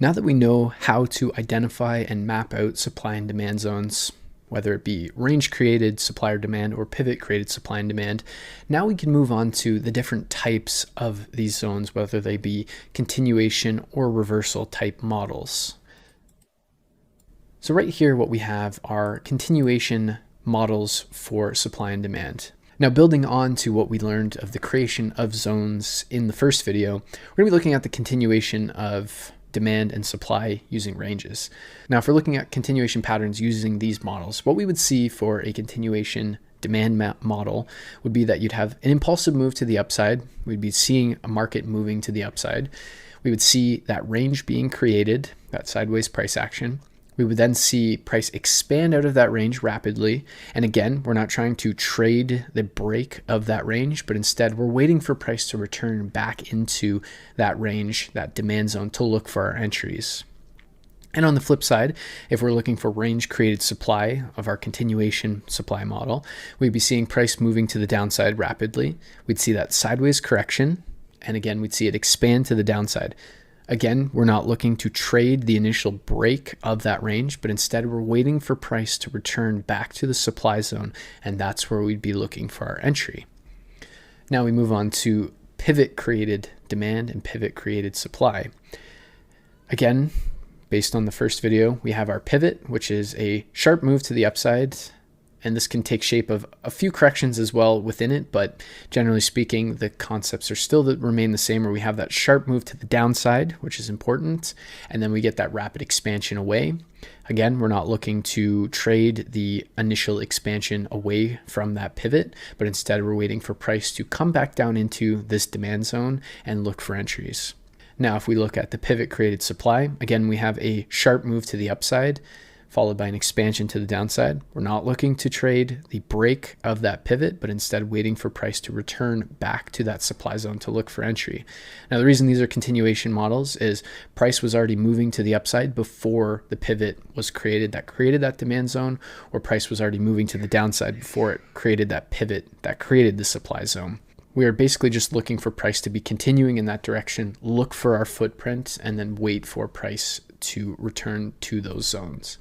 Now that we know how to identify and map out supply and demand zones, whether it be range created supply or demand or pivot created supply and demand, now we can move on to the different types of these zones, whether they be continuation or reversal type models. So right here, what we have are continuation models for supply and demand. Now, building on to what we learned of the creation of zones in the first video, we're going to be looking at the continuation of demand and supply using ranges. Now, if we're looking at continuation patterns using these models, what we would see for a continuation demand model would be that you'd have an impulsive move to the upside. We'd be seeing a market moving to the upside. We would see that range being created, that sideways price action. We would then see price expand out of that range rapidly. And again, we're not trying to trade the break of that range, but instead we're waiting for price to return back into that range, that demand zone, to look for our entries. And on the flip side, if we're looking for range created supply of our continuation supply model, we'd be seeing price moving to the downside rapidly. We'd see that sideways correction. And again, we'd see it expand to the downside. Again, we're not looking to trade the initial break of that range, but instead we're waiting for price to return back to the supply zone, and that's where we'd be looking for our entry. Now we move on to pivot created demand and pivot created supply. Again, based on the first video, we have our pivot, which is a sharp move to the upside. And this can take shape of a few corrections as well within it, but generally speaking, the concepts are still that remain the same, where we have that sharp move to the downside, which is important, and then we get that rapid expansion away. Again, we're not looking to trade the initial expansion away from that pivot, but instead we're waiting for price to come back down into this demand zone and look for entries. Now, if we look at the pivot created supply, again, we have a sharp move to the upside, followed by an expansion to the downside. We're not looking to trade the break of that pivot, but instead waiting for price to return back to that supply zone to look for entry. Now, the reason these are continuation models is price was already moving to the upside before the pivot was created that created that demand zone, or price was already moving to the downside before it created that pivot that created the supply zone. We are basically just looking for price to be continuing in that direction, look for our footprint, and then wait for price to return to those zones.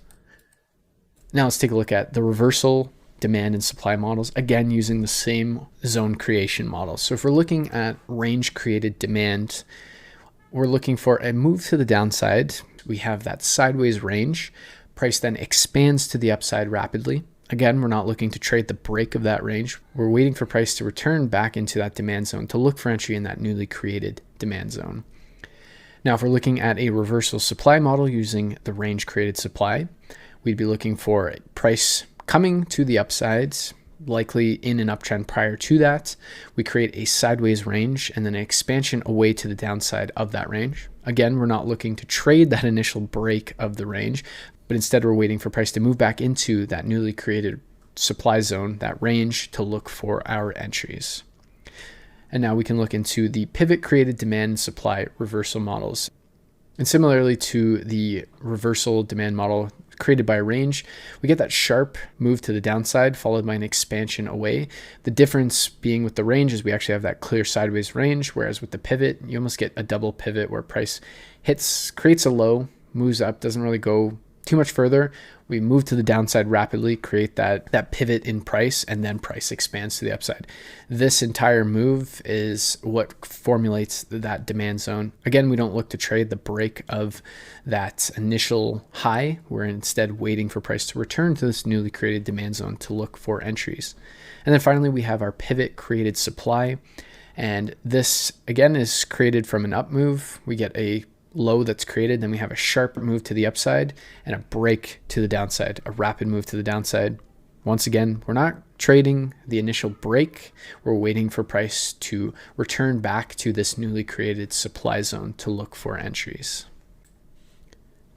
Now let's take a look at the reversal demand and supply models, again using the same zone creation model. So if we're looking at range created demand, we're looking for a move to the downside. We have that sideways range. Price then expands to the upside rapidly. Again, we're not looking to trade the break of that range. We're waiting for price to return back into that demand zone to look for entry in that newly created demand zone. Now, if we're looking at a reversal supply model using the range created supply, we'd be looking for price coming to the upsides, likely in an uptrend prior to that. We create a sideways range and then an expansion away to the downside of that range. Again, we're not looking to trade that initial break of the range, but instead we're waiting for price to move back into that newly created supply zone, that range, to look for our entries. And now we can look into the pivot created demand and supply reversal models. And similarly to the reversal demand model created by a range, we get that sharp move to the downside followed by an expansion away. The difference being with the range is we actually have that clear sideways range, whereas with the pivot, you almost get a double pivot where price creates a low, moves up, doesn't really go too much further. We move to the downside rapidly, create that pivot in price, and then price expands to the upside. This entire move is what formulates that demand zone. Again, we don't look to trade the break of that initial high. We're instead waiting for price to return to this newly created demand zone to look for entries. And then finally, we have our pivot created supply. And this, again, is created from an up move. We get a low that's created, then we have a sharp move to the upside and a break to the downside, a rapid move to the downside. Once again, we're not trading the initial break. We're waiting for price to return back to this newly created supply zone to look for entries.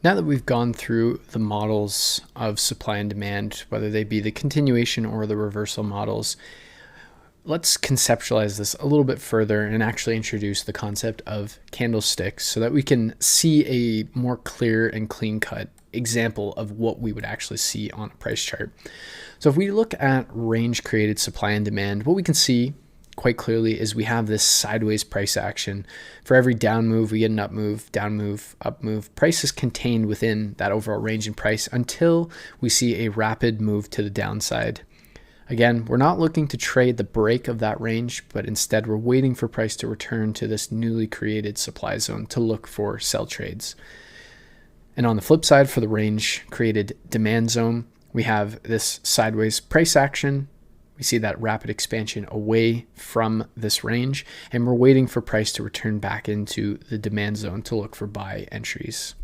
Now that we've gone through the models of supply and demand, whether they be the continuation or the reversal models, let's conceptualize this a little bit further and actually introduce the concept of candlesticks so that we can see a more clear and clean-cut example of what we would actually see on a price chart. So if we look at range created supply and demand, what we can see quite clearly is we have this sideways price action. For every down move, we get an up move, down move, up move. Price is contained within that overall range in price until we see a rapid move to the downside. Again, we're not looking to trade the break of that range, but instead we're waiting for price to return to this newly created supply zone to look for sell trades. And on the flip side, for the range created demand zone, we have this sideways price action. We see that rapid expansion away from this range, and we're waiting for price to return back into the demand zone to look for buy entries.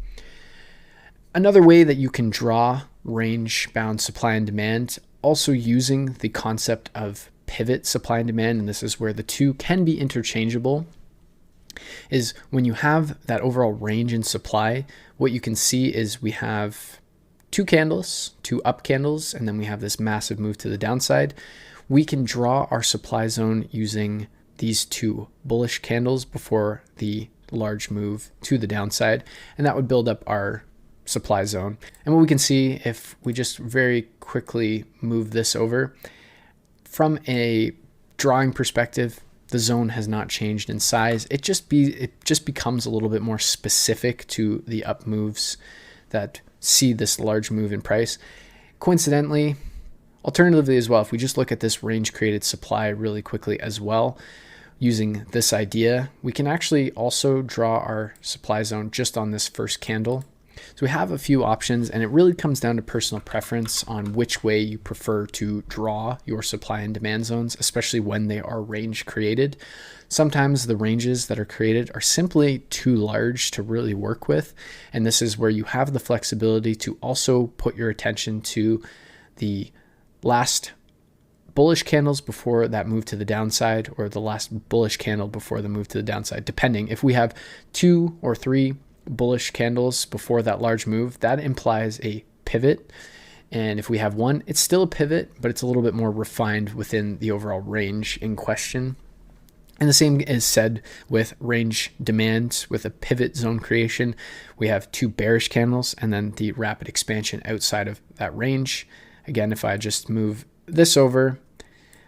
Another way that you can draw range-bound supply and demand, also using the concept of pivot supply and demand, and this is where the two can be interchangeable, is when you have that overall range in supply, what you can see is we have two candles, two up candles, and then we have this massive move to the downside. We can draw our supply zone using these two bullish candles before the large move to the downside, and that would build up our supply zone. And what we can see, if we just very quickly move this over, from a drawing perspective, the zone has not changed in size. It just becomes a little bit more specific to the up moves that see this large move in price. Coincidentally, alternatively as well, if we just look at this range created supply really quickly as well, using this idea, we can actually also draw our supply zone just on this first candle. So we have a few options, and it really comes down to personal preference on which way you prefer to draw your supply and demand zones, especially when they are range created. Sometimes the ranges that are created are simply too large to really work with, and this is where you have the flexibility to also put your attention to the last bullish candles before that move to the downside, or the last bullish candle before the move to the downside, depending. If we have 2 or 3 bullish candles before that large move, that implies a pivot. And if we have 1, it's still a pivot, but it's a little bit more refined within the overall range in question. And the same is said with range demand. With a pivot zone creation, we have 2 bearish candles and then the rapid expansion outside of that range. Again, if I just move this over,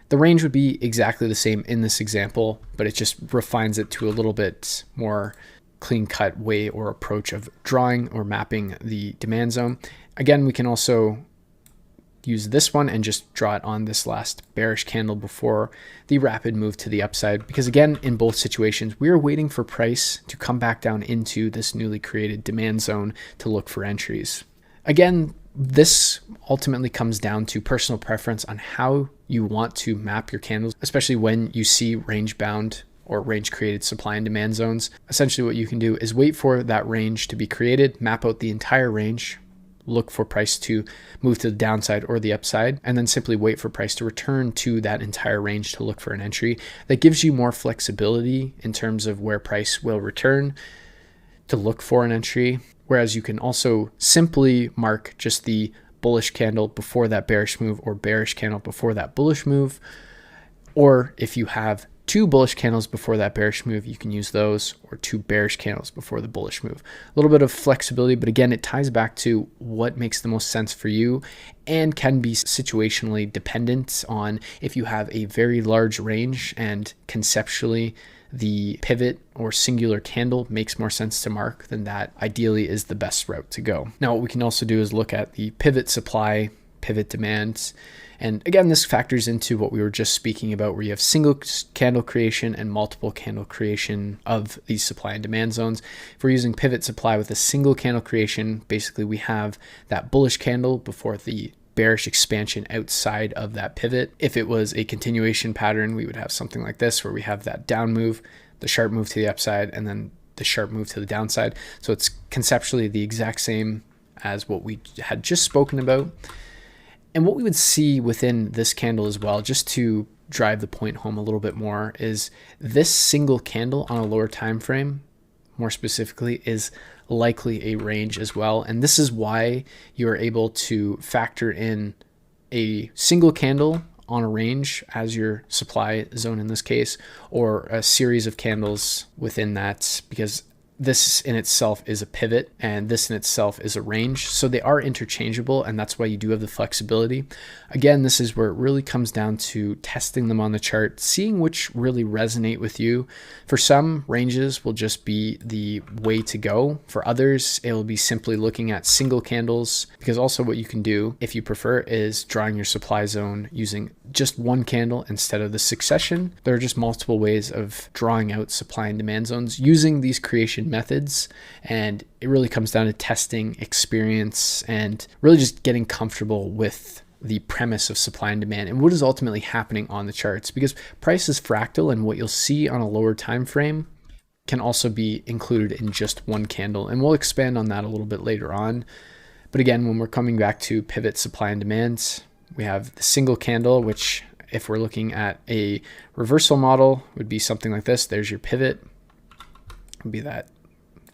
the range would be exactly the same in this example, but it just refines it to a little bit more clean-cut way or approach of drawing or mapping the demand zone. Again, we can also use this one and just draw it on this last bearish candle before the rapid move to the upside, because again, in both situations, we are waiting for price to come back down into this newly created demand zone to look for entries. Again, this ultimately comes down to personal preference on how you want to map your candles, especially when you see range-bound or range created supply and demand zones. Essentially what you can do is wait for that range to be created, map out the entire range, look for price to move to the downside or the upside, and then simply wait for price to return to that entire range to look for an entry. That gives you more flexibility in terms of where price will return to look for an entry, whereas you can also simply mark just the bullish candle before that bearish move or bearish candle before that bullish move. Or if you have 2 bullish candles before that bearish move, you can use those, or 2 bearish candles before the bullish move. A little bit of flexibility, but again, it ties back to what makes the most sense for you and can be situationally dependent on if you have a very large range and conceptually the pivot or singular candle makes more sense to mark, then that ideally is the best route to go. Now, what we can also do is look at the pivot supply, pivot demands. And again, this factors into what we were just speaking about, where you have single candle creation and multiple candle creation of these supply and demand zones. If we're using pivot supply with a single candle creation, basically we have that bullish candle before the bearish expansion outside of that pivot. If it was a continuation pattern, we would have something like this, where we have that down move, the sharp move to the upside, and then the sharp move to the downside. So it's conceptually the exact same as what we had just spoken about. And what we would see within this candle as well, just to drive the point home a little bit more, is this single candle on a lower time frame, more specifically, is likely a range as well. And this is why you are able to factor in a single candle on a range as your supply zone in this case, or a series of candles within that, because this in itself is a pivot and this in itself is a range. So they are interchangeable, and that's why you do have the flexibility. Again, this is where it really comes down to testing them on the chart, seeing which really resonate with you. For some, ranges will just be the way to go. For others, it will be simply looking at single candles, because also what you can do, if you prefer, is drawing your supply zone using just one candle instead of the succession. There are just multiple ways of drawing out supply and demand zones using these creation methods, and it really comes down to testing, experience, and really just getting comfortable with the premise of supply and demand and what is ultimately happening on the charts, because price is fractal, and what you'll see on a lower time frame can also be included in just one candle, and we'll expand on that a little bit later on. But again, when we're coming back to pivot supply and demand, we have the single candle, which if we're looking at a reversal model would be something like this. There's your pivot, would be that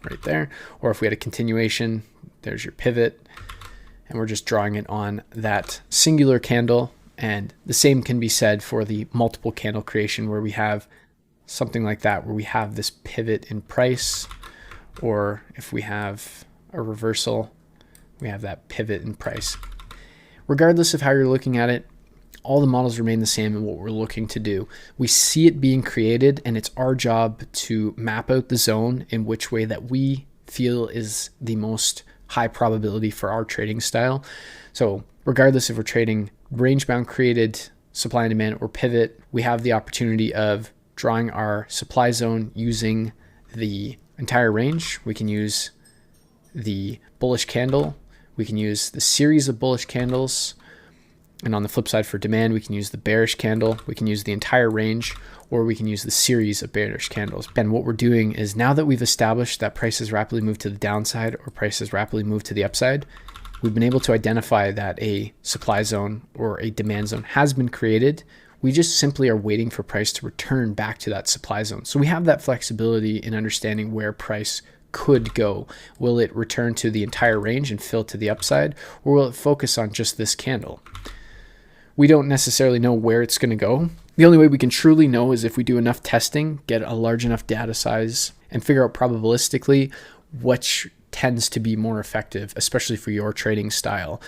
right there. Or if we had a continuation, there's your pivot, and we're just drawing it on that singular candle. And the same can be said for the multiple candle creation, where we have something like that, where we have this pivot in price, or if we have a reversal, we have that pivot in price. Regardless of how you're looking at it, all the models remain the same in what we're looking to do. We see it being created, and it's our job to map out the zone in which way that we feel is the most high probability for our trading style. So regardless if we're trading range-bound created supply and demand or pivot, we have the opportunity of drawing our supply zone using the entire range. We can use the bullish candle, we can use the series of bullish candles, and on the flip side for demand, we can use the bearish candle, we can use the entire range, or we can use the series of bearish candles. And what we're doing is, now that we've established that prices rapidly move to the downside or prices rapidly move to the upside, we've been able to identify that a supply zone or a demand zone has been created. We just simply are waiting for price to return back to that supply zone. So we have that flexibility in understanding where price could go. Will it return to the entire range and fill to the upside, or will it focus on just this candle? We don't necessarily know where it's going to go. The only way we can truly know is if we do enough testing, get a large enough data size, and figure out probabilistically which tends to be more effective, especially for your trading style.